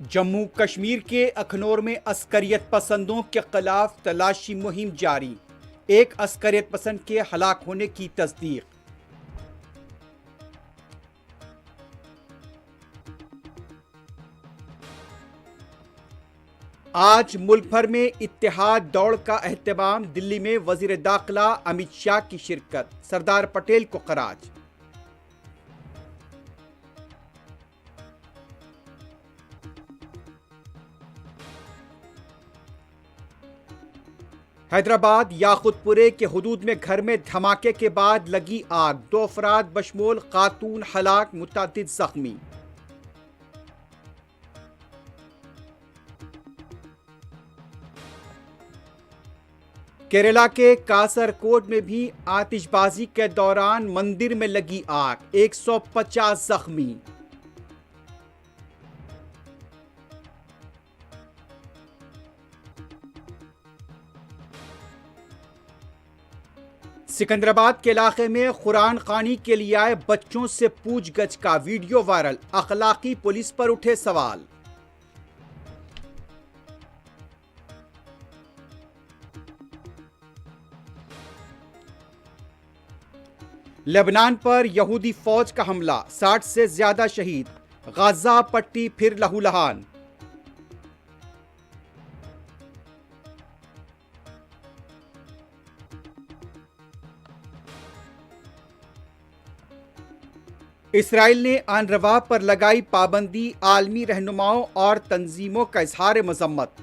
जम्मू कश्मीर के अखनौर में अस्करियत पसंदों के खिलाफ तलाशी मुहिम जारी। एक अस्करियत पसंद के हलाक होने की तस्दीक। आज मुल्क भर में इत्तेहाद दौड़ का एहतमाम। दिल्ली में वजीर दाखिला अमित शाह की शिरकत। सरदार पटेल को खराज। हैदराबाद याकुतपुरे के हुदूद में घर में धमाके के बाद लगी आग। 2 अफराद बशमूल खातून हलाक, मुतअद्दिद जख्मी। केरला के कासरकोड में भी आतिशबाजी के दौरान मंदिर में लगी आग। 150 जख्मी। सिकंदराबाद के इलाके में कुरान खानी के लिए आए बच्चों से पूछगछ का वीडियो वायरल। अखलाकी पुलिस पर उठे सवाल। लेबनान पर यहूदी फौज का हमला, 60 से ज्यादा शहीद। गाजा पट्टी फिर लहूलुहान। इसराइल ने अनरवा पर लगाई पाबंदी। आलमी रहनुमाओं और तंजीमों का इजहार मजम्मत।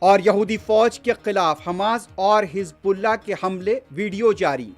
और यहूदी फौज के खिलाफ हमास और हिजबुल्लाह के हमले, वीडियो जारी।